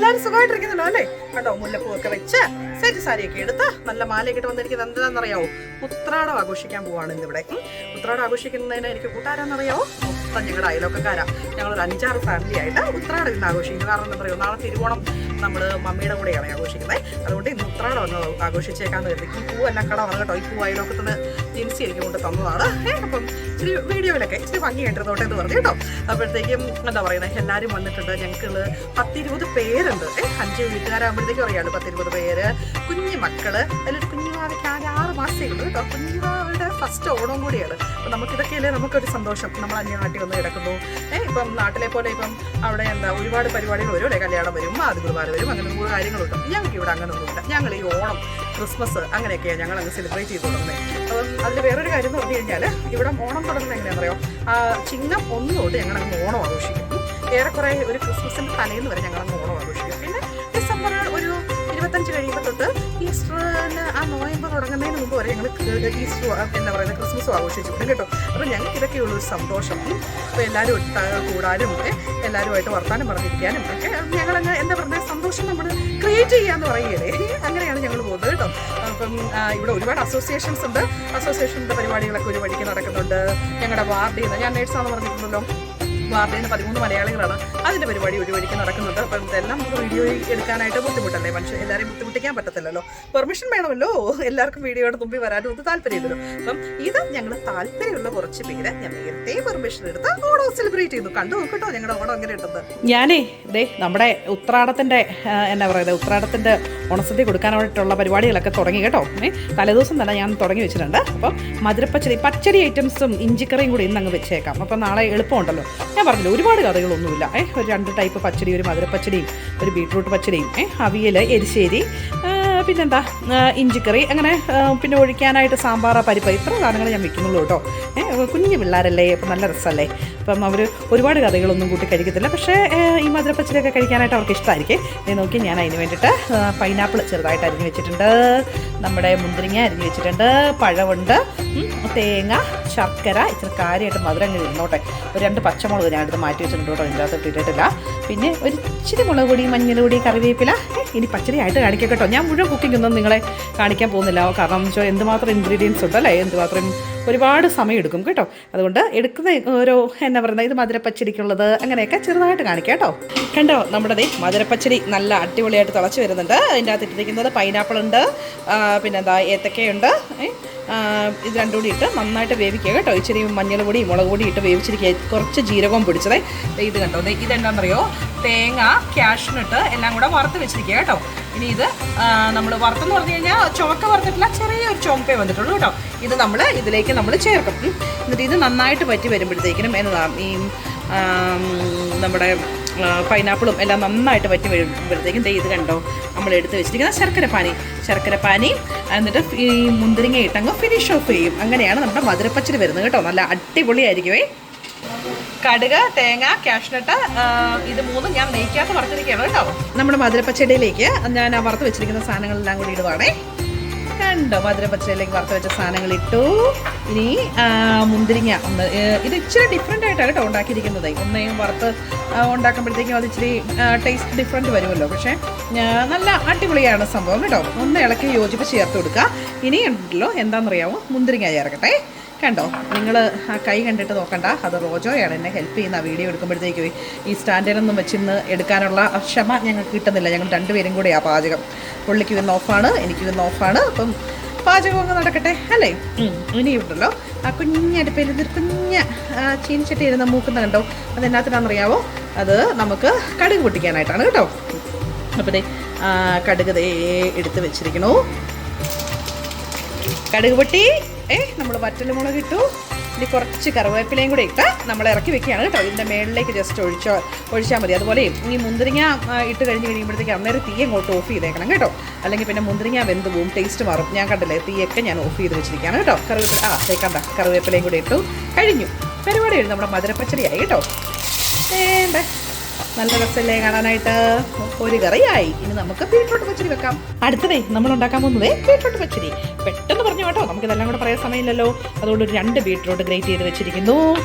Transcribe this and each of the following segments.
എല്ലാവരും സുഖമായിട്ടിരിക്കുന്നുണ്ടോ അല്ലേ? കണ്ടോ, മുല്ലപ്പൂവൊക്കെ വെച്ച് സെറ്റ് സാരിയൊക്കെ എടുത്ത് നല്ല മാലയൊക്കെ ഇട്ട് വന്നിരിക്കുന്നത് എന്താണെന്നറിയാവോ? ഉത്രാടം ആഘോഷിക്കാൻ പോവാണ് ഇന്നിവിടെ. ഉത്രാടം ആഘോഷിക്കുന്നതിന് എനിക്ക് കൂട്ടുകാരെന്നറിയാവോ? മൊത്തം ഞങ്ങളുടെ അയലോക്കാരാ. ഞങ്ങളൊരു 5-6 ഫാമിലി ആയിട്ട് ഉത്രാടം ഇന്ന് ആഘോഷിക്കുന്നത്. കാരണം എന്താ പറയുക, നാളെ തിരുവോണം നമ്മൾ മമ്മിയുടെ കൂടെയാണ് ആഘോഷിക്കുന്നത്. അതുകൊണ്ട് ഇന്ന് ഉത്രാടം ഒന്ന് ആഘോഷിച്ചേക്കാന്ന് കരുതി. ഈ പൂ എല്ലാം കടമാണ് കേട്ടോ. ഈ പൂ അയലോക്കത്തിന് ജിൻസി എനിക്ക് കൊണ്ട് തന്നതാണ്. അപ്പം ഇച്ചിരി വീഡിയോയിലൊക്കെ ഇച്ചിരി ഭംഗിയായിട്ടിരുന്നോട്ടെ എന്ന് പറഞ്ഞു കേട്ടോ. അപ്പോഴത്തേക്കും എന്താ പറയുന്നത്, എല്ലാവരും വന്നിട്ടുണ്ട്. ഞങ്ങൾക്ക് 10-20 പേരുണ്ട്. 5 വീട്ടുകാരാകുമ്പോഴത്തേക്കും അറിയാമല്ലോ, 10-20 പേര്. കുഞ്ഞു മക്കള്, അതിലൊരു കുഞ്ഞുമാവയ്ക്ക് ആകെ 6 മാസമേ ഉള്ളൂ കേട്ടോ. കുഞ്ഞുമാവയുടെ ഫസ്റ്റ് ഓണം കൂടിയാണ്. അപ്പം നമുക്കിതൊക്കെയല്ലേ നമുക്കൊരു സന്തോഷം. നമ്മൾ അന്യനാട്ടിൽ വന്ന് കിടക്കുന്നു. ഇപ്പം നാട്ടിലെ പോലെ ഇപ്പം അവിടെ എന്താ ഒരുപാട് പരിപാടികൾ വരും അല്ലേ? കല്യാണം വരും, ആദ്യകുർബാന വരും, അങ്ങനെ 100 കാര്യങ്ങളുണ്ട്. ഞങ്ങൾക്ക് ഇവിടെ അങ്ങനെ ഒന്നുമില്ല. ഞങ്ങൾ ഈ ഓണം, ക്രിസ്മസ് അങ്ങനെയൊക്കെയാണ് ഞങ്ങൾ അങ്ങ് സെലിബ്രേറ്റ് ചെയ്ത് തുടങ്ങുന്നത്. അപ്പം അതിൽ വേറൊരു കാര്യം എന്ന് പറഞ്ഞു കഴിഞ്ഞാൽ, ഇവിടെ ഓണം തുടങ്ങുന്നത് എങ്ങനെയാണെന്ന് അറിയോ? ചിങ്ങം 1 തൊട്ട് ഞങ്ങളങ്ങ് ഓണം ആഘോഷിക്കും. ഏറെക്കുറെ ഒരു ക്രിസ്മസിൻ്റെ തലേന്ന് വരെ ഞങ്ങളങ്ങ് ഓണം ആഘോഷിക്കും. പിന്നെ ഡിസംബർ ഒരു 25 കഴിയുമ്പോൾ തൊട്ട് ഈസ്റ്ററിന് ആ നോയമ്പ് തുടങ്ങുന്നതിന് മുമ്പ് വരെ ഞങ്ങൾ ഈസ്റ്റർ എന്താ പറയുന്നത്, ക്രിസ്മസും ആഘോഷിച്ചു കേട്ടോ. അപ്പോൾ ഞങ്ങൾക്ക് ഇതൊക്കെയുള്ളൊരു സന്തോഷം. അപ്പോൾ എല്ലാവരും കൂടാനും എല്ലാവരുമായിട്ട് വർത്താനം പറഞ്ഞിരിക്കാനും ഒക്കെ ഞങ്ങളങ്ങ് എന്താ പറയുക, സന്തോഷം നമ്മൾ ക്രിയേറ്റ് ചെയ്യാന്ന് പറയുകയല്ലേ. അങ്ങനെയാണ് ഞങ്ങൾ പോകുന്നത് കേട്ടോ. അപ്പം ഇവിടെ ഒരുപാട് അസോസിയേഷൻസ് ഉണ്ട്. അസോസിയേഷൻ്റെ പരിപാടികളൊക്കെ ഒരു വഴിക്ക് നടക്കുന്നുണ്ട്. ഞങ്ങളുടെ വാർഡിൽ നിന്ന്, ഞാൻ നേഴ്സാണെന്ന് പറഞ്ഞിട്ടുണ്ടല്ലോ, വാർഡിൽ നിന്ന് 13 മലയാളികളാണ്. അതിൻ്റെ പരിപാടി ഒരു വഴിക്ക് നടക്കുന്നുണ്ട്. അപ്പം ഇതെല്ലാം നമുക്ക് വീഡിയോ എടുക്കാനായിട്ട് ബുദ്ധിമുട്ടല്ലേ? മനുഷ്യൻ എല്ലാവരെയും ബുദ്ധിമുട്ടിക്കാൻ പറ്റത്തില്ലല്ലോ. പെർമിഷൻ വേണമല്ലോ. എല്ലാവർക്കും വീഡിയോയുടെ മുമ്പിൽ വരാനും ഒന്നും താല്പര്യമില്ലല്ലോ. അപ്പം ഇത് ഞങ്ങൾ താല്പര്യമുള്ള കുറച്ച് പേര് ഞാൻ നേരത്തെ പെർമിഷൻ എടുത്ത് ഓണം സെലിബ്രേറ്റ് ചെയ്തു. കണ്ടു നോക്കട്ടോ ഞങ്ങളുടെ ഓണം എങ്ങനെ ഉണ്ടെന്ന്. ഞാനേ നമ്മുടെ ഉത്രാടത്തിൻ്റെ എന്നാ പറയുന്നത്, ഉത്രാടത്തിൻ്റെ ഓണസദ്യ കൊടുക്കാനായിട്ടുള്ള പരിപാടികളൊക്കെ തുടങ്ങി കേട്ടോ. തലേദിവസം തന്നെ ഞാൻ തുടങ്ങി വെച്ചിട്ടുണ്ട്. അപ്പം മധുരപ്പച്ചടി, പച്ചടി ഐറ്റംസും ഇഞ്ചിക്കറിയും കൂടി ഇന്ന് അങ്ങ് വെച്ചേക്കാം. അപ്പം നാളെ എളുപ്പമുണ്ടല്ലോ. ഞാൻ പറഞ്ഞില്ല, ഒരുപാട് കറികളൊന്നുമില്ല. ഒരു 2 ടൈപ്പ് പച്ചടി, ഒരു മധുരപ്പച്ചടിയും ഒരു ബീട്രൂട്ട് പച്ചടിയും, അവിയൽ, എരിശ്ശേരി, പിന്നെന്താ ഇഞ്ചിക്കറി, അങ്ങനെ പിന്നെ ഒഴിക്കാനായിട്ട് സാമ്പാർ, പരിപ്പ്, ഇത്ര സാധനങ്ങൾ ഞാൻ വെക്കുന്നുള്ളൂ കേട്ടോ. കുഞ്ഞു പിള്ളേരല്ലേ, അപ്പം നല്ല രസമല്ലേ. അപ്പം അവർ ഒരുപാട് കറികളൊന്നും കൂട്ടി കഴിക്കത്തില്ല. പക്ഷേ ഈ മധുരപ്പച്ചടിയൊക്കെ കഴിക്കാനായിട്ട് അവർക്ക് ഇഷ്ടമായിരിക്കും. നോക്കി ഞാൻ അതിന് വേണ്ടിയിട്ട് പൈനാപ്പിൾ ചെറുതായിട്ട് അരിഞ്ഞ് വെച്ചിട്ടുണ്ട്, നമ്മുടെ മുന്തിരിങ്ങ അരിഞ്ഞ് വെച്ചിട്ടുണ്ട്, പഴമുണ്ട്, തേങ്ങ, ശർക്കര, ഇച്ചിരി കാര്യമായിട്ട് മധുരം അങ്ങനെ ഇരുന്നോട്ടെ. ഒരു 2 പച്ചമുളക് ഞാൻ എടുത്ത് മാറ്റി വെച്ചിട്ടുണ്ട് കേട്ടോ, ഇതിൻ്റെ അകത്ത് ഇട്ടിട്ടില്ല. പിന്നെ ഒരു ഇച്ചിരി മുളക് പൊടി, മഞ്ഞൾ പൊടി, കറിവേപ്പില. ഇനി പച്ചടി ആയിട്ട് കാണിക്കാം കേട്ടോ. ഞാൻ മുഴുവൻ കുക്കിംഗ് ഒന്നും നിങ്ങളെ കാണിക്കാൻ പോകുന്നില്ല. കാരണം എന്ന് വെച്ചാൽ എന്തുമാത്രം ഇൻഗ്രീഡിയൻസ് ഉണ്ടല്ലേ, എന്തുമാത്രം ഒരുപാട് സമയം എടുക്കും കേട്ടോ. അതുകൊണ്ട് എടുക്കുന്ന ഓരോ എന്നാ പറയുന്നത്, ഇത് മധുരപ്പച്ചടിക്കുള്ളത് അങ്ങനെയൊക്കെ ചെറുതായിട്ട് കാണിക്കാം കേട്ടോ. കണ്ടോ, നമ്മുടെ മധുരപ്പച്ചടി നല്ല അടിപൊളിയായിട്ട് തിളച്ച് വരുന്നുണ്ട്. അതിൻ്റെ അകത്ത് ഇട്ടിരിക്കുന്നത് പൈനാപ്പിൾ ഉണ്ട്, പിന്നെന്താ ഏത്തക്കയുണ്ട്. ഇത് രണ്ടും കൂടി ഇട്ട് നന്നായിട്ട് വേവിക്കുക കേട്ടോ. ഇച്ചിരി മഞ്ഞൾ പൊടി, മുളക് പൊടി ഇട്ട് വേവിച്ചിരിക്കുക. കുറച്ച് ജീരകവും പിടിച്ചത് ഇത് കണ്ടോ. ഇതെന്താണെന്നറിയോ, തേങ്ങ, ക്യാഷ്നട്ട് എല്ലാം കൂടെ വറുത്ത് വെച്ചിരിക്കുക കേട്ടോ. ഇനി ഇത് നമ്മൾ വറുത്തെന്ന് പറഞ്ഞു കഴിഞ്ഞാൽ ചുവക്ക വറുത്തിട്ടില്ല, ചെറിയൊരു ചുവപ്പേ വന്നിട്ടുള്ളൂ കേട്ടോ. ഇത് നമ്മൾ ഇതിലേക്ക് നമ്മൾ ചേർക്കും. എന്നിട്ട് ഇത് നന്നായിട്ട് വറ്റി വരുമ്പോഴത്തേക്കിനും എന്നതാ ഈ നമ്മുടെ പൈനാപ്പിളും എല്ലാം നന്നായിട്ട് വറ്റി വരുമ്പോഴത്തേക്കും ഇത് കണ്ടോ, നമ്മൾ എടുത്ത് വെച്ചിരിക്കുന്ന ശർക്കരപ്പാനി എന്നിട്ട് ഈ മുന്തിരിങ്ങ ഇട്ടങ്ങ് ഫിനിഷ് ഓഫ് ചെയ്യും. അങ്ങനെയാണ് നമ്മുടെ മധുരപ്പച്ചടി വരുന്നത് കേട്ടോ. നല്ല അടിപൊളിയായിരിക്കുമേ. കടുക്, തേങ്ങ, ക്യാഷ്നട്ട്, ഇത് 3 ഞാൻ നെയ്ക്കകത്ത് വറുത്തിരിക്കുകയാണ് കേട്ടോ. നമ്മുടെ മധുരപ്പച്ചടിയിലേക്ക് ഞാൻ വറുത്ത് വെച്ചിരിക്കുന്ന സാധനങ്ങളെല്ലാം കൂടി ഇടുവാണേ. കണ്ടോ, മധുരപ്പച്ചടിയിലേക്ക് വറുത്ത് വെച്ച സാധനങ്ങൾ ഇട്ടു. ഇനി മുന്തിരിങ്ങ ഒന്ന്, ഇത് ഇച്ചിരി ഡിഫറെൻ്റ് ആയിട്ടാണ് കേട്ടോ ഉണ്ടാക്കിയിരിക്കുന്നത്. ഒന്നേയും വറുത്ത് ഉണ്ടാക്കുമ്പോഴത്തേക്കും അത് ഇച്ചിരി ടേസ്റ്റ് ഡിഫറെൻറ്റ് വരുമല്ലോ. പക്ഷേ നല്ല അടിപൊളിയാണ് സംഭവം കേട്ടോ. ഒന്ന് ഇളക്കി യോജിപ്പ് ചേർത്ത് കൊടുക്കുക. ഇനി ഉണ്ടല്ലോ എന്താണെന്നറിയാമോ, മുന്തിരിങ്ങ ചേർക്കട്ടെ. കണ്ടോ, നിങ്ങൾ ആ കൈ കണ്ടിട്ട് നോക്കണ്ട, അത് റോജോയാണ് എന്നെ ഹെൽപ്പ് ചെയ്യുന്ന വീഡിയോ എടുക്കുമ്പോഴത്തേക്കും. ഈ സ്റ്റാൻഡിലൊന്നും വെച്ചിന്ന് എടുക്കാനുള്ള ക്ഷമ ഞങ്ങൾക്ക് കിട്ടുന്നില്ല. ഞങ്ങൾ 2 പേരും കൂടെയാണ് പാചകം. പുള്ളിക്ക് ഇന്ന് ഓഫാണ്, എനിക്ക് ഇന്ന് ഓഫാണ്. അപ്പം പാചകം അങ്ങ് നടക്കട്ടെ അല്ലേ. ഇനി ഉണ്ടല്ലോ ആ കുഞ്ഞടുപ്പയിൽ ഇതൊരു ചീനിച്ചട്ടി ഇരുന്ന് മൂക്കുന്ന കണ്ടോ, അതെന്നാത്തിനാണെന്നറിയാവോ, അത് നമുക്ക് കടുക് പൊട്ടിക്കാനായിട്ടാണ് കേട്ടോ. അപ്പോൾ കടുക് എടുത്ത് വെച്ചിരിക്കണു. കടുക് പൊട്ടി, നമ്മൾ വറ്റൽമുളക് ഇട്ടു. ഇനി കുറച്ച് കറിവേപ്പിലയും കൂടെ ഇട്ട് നമ്മൾ ഇറക്കി വെക്കുകയാണ് കേട്ടോ. ഇതിൻ്റെ മേളിലേക്ക് ജസ്റ്റ് ഒഴിച്ചാൽ മതി. അതുപോലെ ഈ മുന്തിരിങ്ങ ഇട്ട് കഴിയുമ്പോഴത്തേക്ക് അന്നേരം തീ അങ്ങോട്ട് ഓഫ് ചെയ്തേക്കണം കേട്ടോ. അല്ലെങ്കിൽ പിന്നെ മുന്തിരിങ്ങ വെന്ത് പോവും, ടേസ്റ്റ് മാറും. ഞാൻ കണ്ടില്ലേ, തീയൊക്കെ ഞാൻ ഓഫ് ചെയ്ത് വെച്ചിരിക്കുകയാണ് കേട്ടോ. കറിവേപ്പില കറിവേപ്പിലയും കൂടെ ഇട്ടു. കഴിഞ്ഞു പരിപാടി. നമ്മുടെ മധുരപ്പച്ചടിയായി കേട്ടോ. നല്ല രസമല്ലേ കാണാനായിട്ട്? ഒരു കറിയായി. ഇനി നമുക്ക് ബീട്രൂട്ട് പച്ചടി വെക്കാം. അടുത്തതേ നമ്മൾ ഉണ്ടാക്കാൻ പോകുന്നത് ബീട്രൂട്ട് പച്ചടി. പെട്ടെന്ന് പറഞ്ഞു കേട്ടോ, നമുക്കിതെല്ലാം കൂടെ പറയാൻ സമയമില്ലല്ലോ. അതുകൊണ്ട് ഒരു 2 ബീട്രൂട്ട് ഗ്രേറ്റ് ചെയ്ത് വെച്ചിരിക്കുന്നു,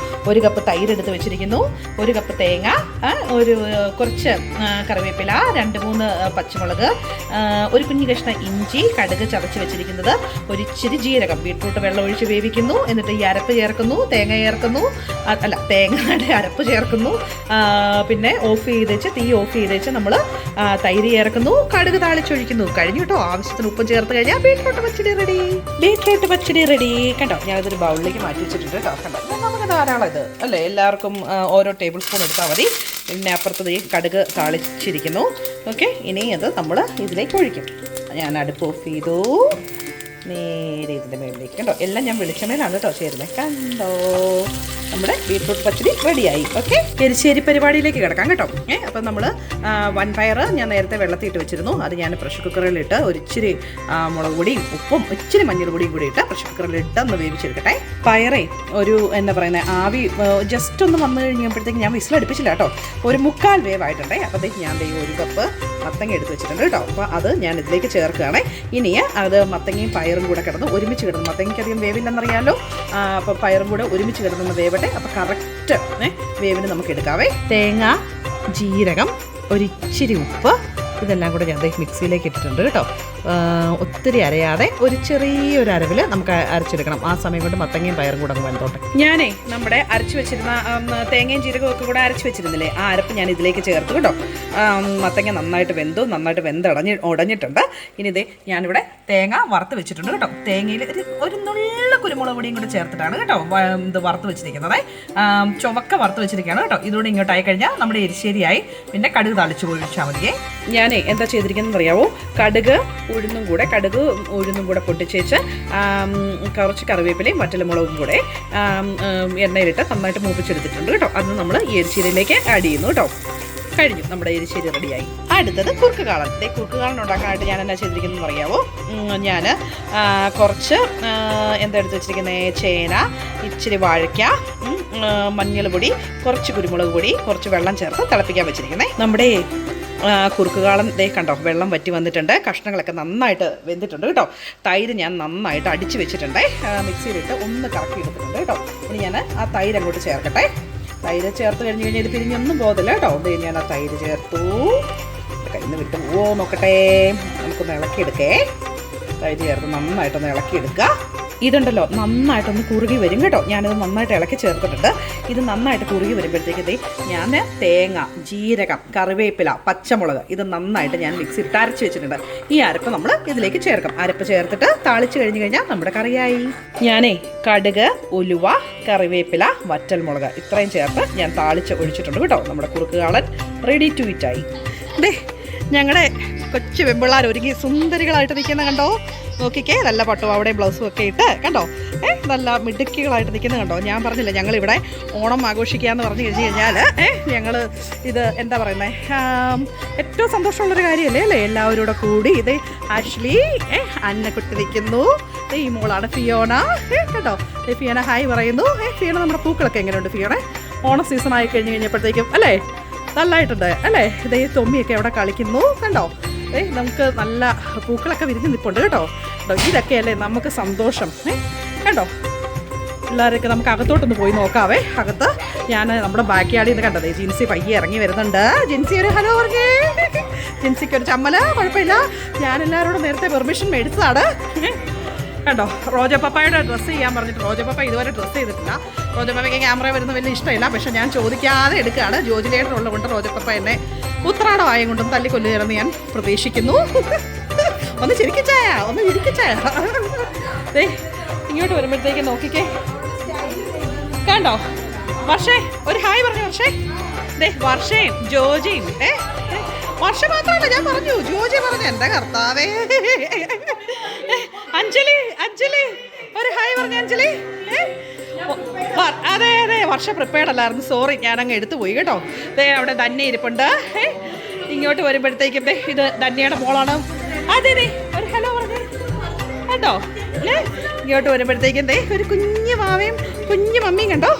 1 കപ്പ് തൈര് എടുത്ത് വെച്ചിരിക്കുന്നു, 1 കപ്പ് തേങ്ങ, ഒരു കുറച്ച് കറിവേപ്പില, 2-3 പച്ചമുളക്, ഒരു കുഞ്ഞു കഷ്ണം ഇഞ്ചി, കടുക് ചതച്ച് വെച്ചിരിക്കുന്നത്, ഒരു ഇച്ചിരി ജീരകം. ബീട്രൂട്ട് വെള്ളം ഒഴിച്ച് വേവിക്കുന്നു, എന്നിട്ട് ഈ അരപ്പ് ചേർക്കുന്നു, തേങ്ങ ചേർക്കുന്നു, തേങ്ങയുടെ അരപ്പ് ചേർക്കുന്നു, പിന്നെ തീ ഓഫ് ചെയ്ത് വെച്ച് നമ്മൾ തൈര് ചേർക്കുന്നു, കടുക് താളിച്ചൊഴിക്കുന്നു. കഴിഞ്ഞു കേട്ടോ. ആവശ്യത്തിന് ഉപ്പും ചേർത്ത് കഴിഞ്ഞാൽ ബീട്രൂട്ട് പച്ചടി റെഡി. ബീട്രൂട്ട് പച്ചടി റെഡി കേട്ടോ. ഞാനിതൊരു ബൗളിലേക്ക് മാറ്റി വെച്ചിട്ടുണ്ട് കേട്ടോ. കണ്ടോ, നമുക്ക് ധാരാളം ഇത് അല്ലേ, എല്ലാവർക്കും ഓരോ ടേബിൾ സ്പൂൺ എടുത്താൽ മതി. പിന്നെ അപ്പുറത്ത് കടുക് താളിച്ചിരിക്കുന്നു. ഓക്കെ, ഇനി അത് നമ്മൾ ഇതിലേക്ക് ഒഴിക്കും. ഞാൻ അടുപ്പ് ഓഫ് ചെയ്തു. നേരെ ഇതിൻ്റെ മേളിലേക്ക് കണ്ടോ, എല്ലാം ഞാൻ വെളിച്ചെണ്ണയിലാണ് കേട്ടോ ചേരുന്നത്. കണ്ടോ, നമ്മുടെ ബീട്രൂട്ട് പച്ചടി റെഡിയായി. ഓക്കെ, എരിശ്ശേരി പരിപാടിയിലേക്ക് കിടക്കാം കേട്ടോ. അപ്പം നമ്മൾ വൻപയർ ഞാൻ നേരത്തെ വെള്ളത്തിയിട്ട് വെച്ചിരുന്നു. അത് ഞാൻ പ്രഷർ കുക്കറിലിട്ട് ഒരിച്ചിരി മുളക് പൊടിയും ഉപ്പും ഇച്ചിരി മഞ്ഞൾ പൊടിയും കൂടി ഇട്ട് പ്രഷർ കുക്കറിലിട്ട് ഒന്ന് വേവിച്ചെടുക്കട്ടെ. പയറേ ഒരു എന്താ പറയുന്നത്, ആവി ജസ്റ്റ് ഒന്ന് വന്നു കഴിഞ്ഞപ്പോഴത്തേക്ക് ഞാൻ വിസിലടുപ്പിച്ചില്ല കേട്ടോ. ഒരു 1/4 വേവായിട്ടുണ്ടേ. അപ്പോഴത്തേക്ക് ഞാൻ 1 കപ്പ് മത്തങ്ങ എടുത്ത് വെച്ചിട്ടുണ്ട് കേട്ടോ. അപ്പോൾ അത് ഞാൻ ഇതിലേക്ക് ചേർക്കുകയാണേ. ഇനി അത് മത്തങ്ങയും പയറും കൂടെ കിടന്ന് ഒരുമിച്ച് കിടന്നു. മത്തങ്ങയ്ക്ക് അധികം വേവില്ലെന്നറിയാമല്ലോ. അപ്പോൾ പയറും കൂടെ ഒരുമിച്ച് കിടന്നൊന്ന് വേവട്ടെ. അപ്പോൾ കറക്റ്റ് വേവിന് നമുക്ക് എടുക്കാവേ. തേങ്ങ, ജീരകം, ഒരിച്ചിരി ഉപ്പ്, ഇതെല്ലാം കൂടെ ഞാൻ മിക്സിയിലേക്ക് ഇട്ടിട്ടുണ്ട് കേട്ടോ. ഒത്തിരി അരയാതെ ഒരു ചെറിയൊരു അരവിൽ നമുക്ക് അരച്ചെടുക്കണം. ആ സമയം കൊണ്ട് മത്തങ്ങയും പയറും കൂടെ അങ്ങ് വെന്തോട്ടെ. ഞാനേ നമ്മുടെ അരച്ച് വെച്ചിരുന്ന തേങ്ങയും ജീരകവും ഒക്കെ കൂടെ അരച്ച് വെച്ചിരുന്നില്ലേ, ആ അരപ്പ് ഞാൻ ഇതിലേക്ക് ചേർത്ത് കേട്ടോ. മത്തങ്ങ നന്നായിട്ട് ഉടഞ്ഞിട്ടുണ്ട്. ഇനി ഇതേ ഞാനിവിടെ തേങ്ങ വറുത്ത് വെച്ചിട്ടുണ്ട് കേട്ടോ. തേങ്ങയിൽ ഒരു നുള്ള കുരുമുളക് പൊടിയും കൂടെ ചേർത്തിട്ടാണ് കേട്ടോ ഇത് വറുത്ത് വെച്ചിരിക്കുന്നത്. ചുവക്ക വറുത്ത് വെച്ചിരിക്കുകയാണ് കേട്ടോ. ഇതുകൂടെ ഇങ്ങോട്ടായി കഴിഞ്ഞാൽ നമ്മുടെ എരിശ്ശേരിയായി. പിന്നെ കടുക് താളിച്ച് ഒഴിച്ചാൽ മതിയേ. ഞാനേ എന്താ ചെയ്തിരിക്കുന്നത് അറിയാവോ, കടുക് ഉഴുന്നും കൂടെ പൊട്ടിച്ചേച്ച് കുറച്ച് കറിവേപ്പിലയും വറ്റൽമുളകും കൂടെ എണ്ണയിലിട്ട് നന്നായിട്ട് മൂപ്പിച്ചെടുത്തിട്ടുണ്ട് കേട്ടോ. അത് നമ്മൾ ഈ എരിശ്ശേരിയിലേക്ക് ആഡ് ചെയ്യുന്നു കേട്ടോ. കഴിഞ്ഞു, നമ്മുടെ എരിശ്ശേരി റെഡിയായി. അടുത്തത് കുറുക്ക് കാളൻ. കുറുക്ക് കാളൻ ഉണ്ടാക്കാനായിട്ട് ഞാൻ എന്നാ ചെയ്തിരിക്കുന്നതെന്ന് അറിയാവോ, ഞാൻ കുറച്ച് എന്താ എടുത്ത് വെച്ചിരിക്കുന്നത്, ചേന, ഇച്ചിരി വാഴയ്ക്ക, മഞ്ഞൾ പൊടി, കുറച്ച് കുരുമുളക് പൊടി, കുറച്ച് വെള്ളം ചേർത്ത് തിളപ്പിക്കാൻ വെച്ചിരിക്കുന്നത്. നമ്മുടെ കുറുക്ക് കാളൻ കണ്ടോ, വെള്ളം വറ്റി വന്നിട്ടുണ്ട്. കഷ്ണങ്ങളൊക്കെ നന്നായിട്ട് വെന്തിട്ടുണ്ട് കേട്ടോ. തൈര് ഞാൻ നന്നായിട്ട് അടിച്ച് വെച്ചിട്ടുണ്ട്. മിക്സിയിലിട്ട് ഒന്ന് കറക്കി എടുത്തിട്ടുണ്ട് കേട്ടോ. ഇനി ഞാൻ ആ തൈര് അങ്ങോട്ട് ചേർക്കട്ടെ. തൈര് ചേർത്ത് കഴിഞ്ഞ് കഴിഞ്ഞാൽ ഇത് പിരിഞ്ഞൊന്നും പോകത്തില്ല കേട്ടോ. ഇത് ഞാൻ ആ തൈര് ചേർത്തു. കയ്യിൽ നിന്ന് വിട്ട് നോക്കട്ടെ. നമുക്കൊന്ന് ഇളക്കിയെടുക്കേ. തൈര് ചേർത്ത് നന്നായിട്ടൊന്ന് ഇളക്കിയെടുക്കുക. ഇതുണ്ടല്ലോ നന്നായിട്ടൊന്ന് കുറുകി വരും കേട്ടോ. ഞാനിത് നന്നായിട്ട് ഇളക്കി ചേർത്തിട്ടുണ്ട്. ഇത് നന്നായിട്ട് കുറുകി വരുമ്പോഴത്തേക്ക് ഞാൻ തേങ്ങ, ജീരകം, കറിവേപ്പില, പച്ചമുളക് ഇത് നന്നായിട്ട് ഞാൻ മിക്സിയിട്ട് അരച്ച് വെച്ചിട്ടുണ്ട്. ഈ അരപ്പ് നമ്മൾ ഇതിലേക്ക് ചേർക്കാം. അരപ്പ് ചേർത്തിട്ട് താളിച്ച് കഴിഞ്ഞ് കഴിഞ്ഞാൽ നമ്മുടെ കറിയായി. ഞാനേ കടുക്, ഉലുവ, കറിവേപ്പില, വറ്റൽമുളക് ഇത്രയും ചേർത്ത് ഞാൻ താളിച്ച് ഒഴിച്ചിട്ടുണ്ട് കേട്ടോ. നമ്മുടെ കുറുക്ക് കാളൻ റെഡി ടു ഈറ്റ് ആയി. ഞങ്ങളുടെ കൊച്ചു വെമ്പിള്ളാർ ഒരുങ്ങി സുന്ദരികളായിട്ട് നിൽക്കുന്ന കണ്ടോ. നോക്കിക്കേ, നല്ല പട്ടും അവിടെ ബ്ലൗസും ഒക്കെ ഇട്ട് കണ്ടോ, നല്ല മിടുക്കികളായിട്ട് നിൽക്കുന്നത് കണ്ടോ. ഞാൻ പറഞ്ഞില്ല, ഞങ്ങളിവിടെ ഓണം ആഘോഷിക്കുക എന്ന് പറഞ്ഞു കഴിഞ്ഞ് കഴിഞ്ഞാൽ ഞങ്ങൾ ഇത് എന്താ പറയുന്നത്, ഏറ്റവും സന്തോഷമുള്ളൊരു കാര്യമല്ലേ അല്ലേ, എല്ലാവരും കൂടെ കൂടി. ഇത് ആഷ്ലി, അന്നക്കുട്ടി നിൽക്കുന്നു. ഈ മോളാണ് ഫിയോണ കേട്ടോ. ഫിയോണ ഹായ് പറയുന്നു. ഫിയോണ നമ്മുടെ പൂക്കളൊക്കെ എങ്ങനെയുണ്ട് ഫിയോണ? ഓണം സീസൺ ആയി കഴിഞ്ഞപ്പോഴത്തേക്കും അല്ലേ, നല്ലതായിട്ടുണ്ട് അല്ലേ. ഇതേ തൊമ്മിയൊക്കെ അവിടെ കളിക്കുന്നു കണ്ടോ. നമുക്ക് നല്ല പൂക്കളൊക്കെ വിരിഞ്ഞ് നിൽപ്പുണ്ട് കേട്ടോ. ഇതൊക്കെയല്ലേ നമുക്ക് സന്തോഷം. കണ്ടോ, പിള്ളേരൊക്കെ നമുക്ക് അകത്തോട്ടൊന്ന് പോയി നോക്കാവേ. അകത്ത് ഞാൻ നമ്മുടെ ബാക്ക് യാർഡിൽ നിന്ന് കണ്ടതേ ജിൻസി പയ്യെ ഇറങ്ങി വരുന്നുണ്ട്. ജിൻസി ഒരു ഹലോ പറഞ്ഞേ. ജിൻസിക്ക് ഒരു ചമ്മല്, കുഴപ്പമില്ല. ഞാൻ എല്ലാവരോടും നേരത്തെ പെർമിഷൻ മേടിച്ചതാണ് കണ്ടോ. റോജപ്പപ്പായുടെ ഡ്രസ്സ് ചെയ്യാൻ പറഞ്ഞിട്ട് റോജപ്പപ്പ ഇതുവരെ ഡ്രസ്സ് ചെയ്തിട്ടില്ല. റോജപ്പപ്പയ്ക്ക് ക്യാമറ വരുന്ന വലിയ ഇഷ്ടമില്ല. പക്ഷെ ഞാൻ ചോദിക്കാതെ എടുക്കുകയാണ്. ജോജിലേട്ടനുള്ളത് കൊണ്ട് റോജപ്പപ്പ എന്നെ ഉത്രാടമായും കൊണ്ടും തല്ലിക്കൊല്ലുകയെന്ന് ഞാൻ പ്രതീക്ഷിക്കുന്നു. ഒന്ന് ചിരിക്കിച്ചായ, ഒന്ന് ചിരിക്കിച്ചായ. ഇങ്ങോട്ട് വരുമ്പോഴത്തേക്ക് നോക്കിക്കേ കണ്ടോ. വർഷേ ഒരു ഹായ് പറഞ്ഞു. വർഷയും ജോജിയും വർഷ മാത്രമല്ല, ഞാൻ പറഞ്ഞു ജോജി പറഞ്ഞു. എൻ്റെ കർത്താവേ. അഞ്ജലി ഒരു ഹായ് പറഞ്ഞു. അഞ്ജലി അതെ വർഷ പ്രിപ്പയർഡ് അല്ലായിരുന്നു, സോറി, ഞാനങ്ങ് എടുത്തു പോയി കേട്ടോ. അവിടെ ധന്യ ഇരിപ്പുണ്ട്. ഇങ്ങോട്ട് വരുമ്പോഴത്തേക്കും ഇത് ധന്യയുടെ മോളാണ്. അതെ ഒരു ഹലോ പറഞ്ഞു കേട്ടോ. ഇങ്ങോട്ട് വരുമ്പോഴത്തേക്കും ഒരു കുഞ്ഞു മാവയും കുഞ്ഞു മമ്മിയും കണ്ടോ.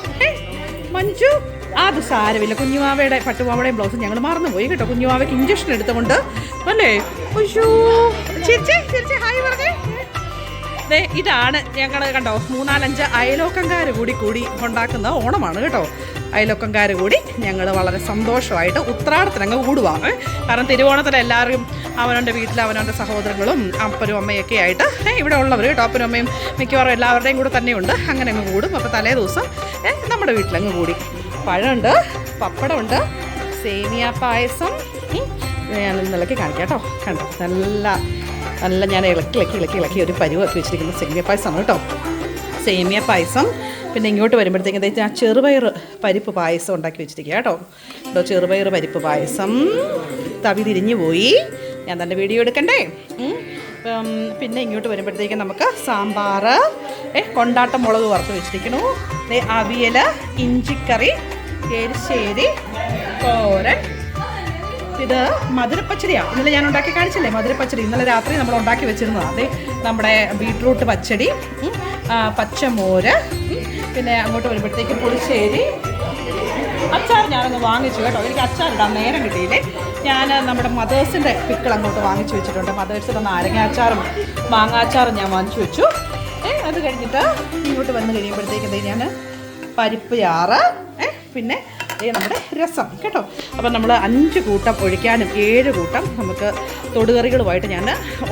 മഞ്ജു അത് സാരമില്ല. കുഞ്ഞുമാവയുടെ പട്ടുപാവടയും ബ്ലൗസും ഞങ്ങൾ മറന്നുപോയി കേട്ടോ. കുഞ്ഞുമാവയ്ക്ക് ഇഞ്ചക്ഷൻ എടുത്തുകൊണ്ട് അല്ലേ. അയ്യോ ചേച്ചി ഹായ് പറഞ്ഞേ. ഇതാണ് ഞങ്ങൾ കണ്ടോ 3-4-5 അയലോക്കംകാർ കൂടി ഉണ്ടാക്കുന്ന ഓണമാണ് കേട്ടോ. അയലോക്കംകാർ കൂടി ഞങ്ങൾ വളരെ സന്തോഷമായിട്ട് ഉത്രാടത്തിനങ്ങ് കൂടുവാണ്. കാരണം തിരുവോണത്തിന് എല്ലാവരും അവനവൻ്റെ വീട്ടിൽ അവനവൻ്റെ സഹോദരങ്ങളും അപ്പനും അമ്മയൊക്കെ ആയിട്ട് ഇവിടെ ഉള്ളവർ കേട്ടോ. അപ്പനും അമ്മയും മിക്കവാറും എല്ലാവരുടെയും കൂടെ തന്നെയുണ്ട്. അങ്ങനെ അങ്ങ് കൂടും. അപ്പോൾ തലേ ദിവസം നമ്മുടെ വീട്ടിലങ്ങ് കൂടി. പഴമുണ്ട്, പപ്പടമുണ്ട്, സേമിയ പായസം. ഞാൻ ഇന്നലൊക്കെ കാണിക്കാം കേട്ടോ. കണ്ടോ നല്ല ഞാൻ ഇളക്കി ഒരു പരുവൊക്കെ വെച്ചിരിക്കുന്ന സേമിയ പായസമാണ് കേട്ടോ. സേമിയ പായസം. പിന്നെ ഇങ്ങോട്ട് വരുമ്പോഴത്തേക്കും എന്താ വെച്ചാൽ ചെറുപയർ പരിപ്പ് പായസം ഉണ്ടാക്കി വെച്ചിരിക്കുക കേട്ടോ. ചെറുപയർ പരിപ്പ് പായസം. തവി തിരിഞ്ഞു പോയി, ഞാൻ തന്നെ വീഡിയോ എടുക്കണ്ടേ. പിന്നെ ഇങ്ങോട്ട് വരുമ്പോഴത്തേക്കും നമുക്ക് സാമ്പാർ, കൊണ്ടാട്ട മുളക് വറുത്ത് വെച്ചിരിക്കണു, അവിയൽ, ഇഞ്ചിക്കറി, എരിശ്ശേരി, തോരൻ. ഇത് മധുരപ്പച്ചടിയാണ്. ഇന്നലെ ഞാൻ ഉണ്ടാക്കി കാണിച്ചില്ലേ മധുരപ്പച്ചടി. ഇന്നലെ രാത്രി നമ്മൾ ഉണ്ടാക്കി വെച്ചിരുന്നതാണ്. അതെ, നമ്മുടെ ബീട്രൂട്ട് പച്ചടി, പച്ചമോര്, പിന്നെ അങ്ങോട്ട് വരുമ്പോഴത്തേക്ക് പുളിശ്ശേരി. അച്ചാർ ഞാനൊന്ന് വാങ്ങിച്ചു കേട്ടോ. എനിക്ക് അച്ചാറിടാൻ നേരം കിട്ടിയില്ലേ. ഞാൻ നമ്മുടെ മദേഴ്സിൻ്റെ പിക്കിൾ അങ്ങോട്ട് വാങ്ങിച്ചു വെച്ചിട്ടുണ്ട്. മദേഴ്സിൻ്റെ നാരങ്ങാച്ചാറും മാങ്ങാച്ചാറും ഞാൻ വാങ്ങിച്ചു വെച്ചു. അത് കഴിഞ്ഞിട്ട് ഇങ്ങോട്ട് വന്ന് കഴിയുമ്പോഴത്തേക്ക് ഞാൻ പരിപ്പ് ചാറ്, പിന്നെ നമ്മുടെ രസം കേട്ടോ. അപ്പം നമ്മൾ 5 കൂട്ടം ഒഴിക്കാനും 7 കൂട്ടം നമുക്ക് തൊടുകറികളുമായിട്ട് ഞാൻ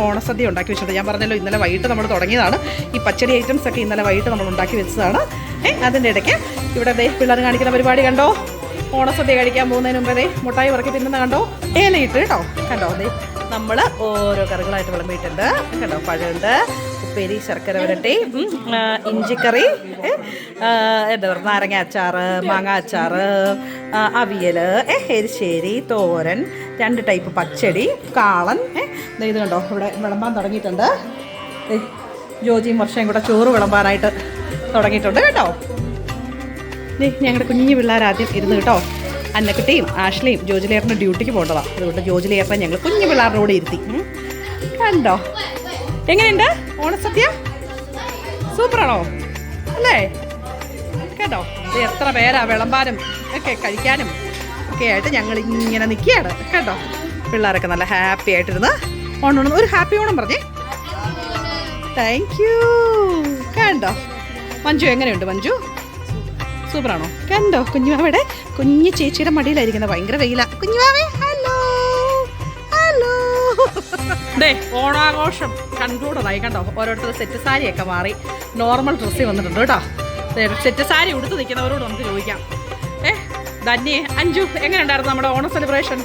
ഓണസദ്യ ഉണ്ടാക്കി വെച്ചിട്ടുണ്ട്. ഞാൻ പറഞ്ഞല്ലോ ഇന്നലെ വൈകിട്ട് നമ്മൾ തുടങ്ങിയതാണ്. ഈ പച്ചടി ഐറ്റംസൊക്കെ ഇന്നലെ വൈകിട്ട് നമ്മൾ ഉണ്ടാക്കി വെച്ചതാണ്. അതിൻ്റെ ഇടയ്ക്ക് ഇവിടെ പിള്ളേർ കാണിക്കുന്ന പരിപാടി കണ്ടോ. ഓണസദ്യ കഴിക്കാൻ പോകുന്നതിന് മുമ്പേ മുട്ടായി പറക്കി തിന്നുന്ന കണ്ടോ. ഇലയിട്ട് കേട്ടോ. കണ്ടോ നമ്മൾ ഓരോ കറികളായിട്ട് വിളമ്പിയിട്ടുണ്ട് കേട്ടോ. പഴമുണ്ട്, ഉപ്പേരി, ശർക്കര വരട്ടി, ഇഞ്ചിക്കറി, എന്താ പറയുക, നാരങ്ങ അച്ചാർ, മാങ്ങ അച്ചാർ, അവിയൽ, എരിശ്ശേരി, തോരൻ, 2 ടൈപ്പ് പച്ചടി, കാളൻ. ഇത് കണ്ടോ ഇവിടെ വിളമ്പാൻ തുടങ്ങിയിട്ടുണ്ട്. ജോജിയും വർഷയും കൂടെ ചോറ് വിളമ്പാനായിട്ട് തുടങ്ങിയിട്ടുണ്ട് കേട്ടോ. ഞങ്ങളുടെ കുഞ്ഞു പിള്ളേർ ആദ്യം ഇരുന്ന് കേട്ടോ. അന്നക്കുട്ടിയും ആഷ്ലിയും ജോജിലേറിന് ഡ്യൂട്ടിക്ക് പോകേണ്ടതാണ്. അതുകൊണ്ട് ജോജിലേറിനെ ഞങ്ങൾ കുഞ്ഞു പിള്ളേരുടെ കൂടെ ഇരുത്തി. കണ്ടോ എങ്ങനെയുണ്ട് ഓണസദ്യ? സൂപ്പറാണോ അല്ലേ? കേട്ടോ, ഇത് എത്ര പേരാ വിളമ്പാനും ഒക്കെ കഴിക്കാനും ഒക്കെ ആയിട്ട് ഞങ്ങൾ ഇങ്ങനെ നിൽക്കുകയാണ് കേട്ടോ. പിള്ളേരൊക്കെ നല്ല ഹാപ്പി ആയിട്ടിരുന്ന് ഓണം. ഒരു ഹാപ്പി ഓണം പറഞ്ഞേ. Thank you. കണ്ടോ മഞ്ജു എങ്ങനെയുണ്ട്? മഞ്ജു സൂപ്പറാണോ? കണ്ടോ കുഞ്ഞുമാവയുടെ കുഞ്ഞു ചേച്ചിയുടെ മടിയിലായിരിക്കുന്നത്. ഭയങ്കര വെയില. കുഞ്ഞുമാവേ ഹലോ ഹലോ. ഓണാഘോഷം കൺക്ലൂഡായി കണ്ടോ. ഓരോരുത്തർ സെറ്റ് സാരിയൊക്കെ മാറി നോർമൽ ഡ്രസ്സിൽ വന്നിട്ടുണ്ട് കേട്ടോ. സെറ്റ് സാരി ഉടുത്ത് നിൽക്കുന്നവരോട് നമുക്ക് ചോദിക്കാം. ധന്യേ, അഞ്ജു എങ്ങനെ ഉണ്ടായിരുന്നു നമ്മുടെ ഓണം സെലിബ്രേഷൻ?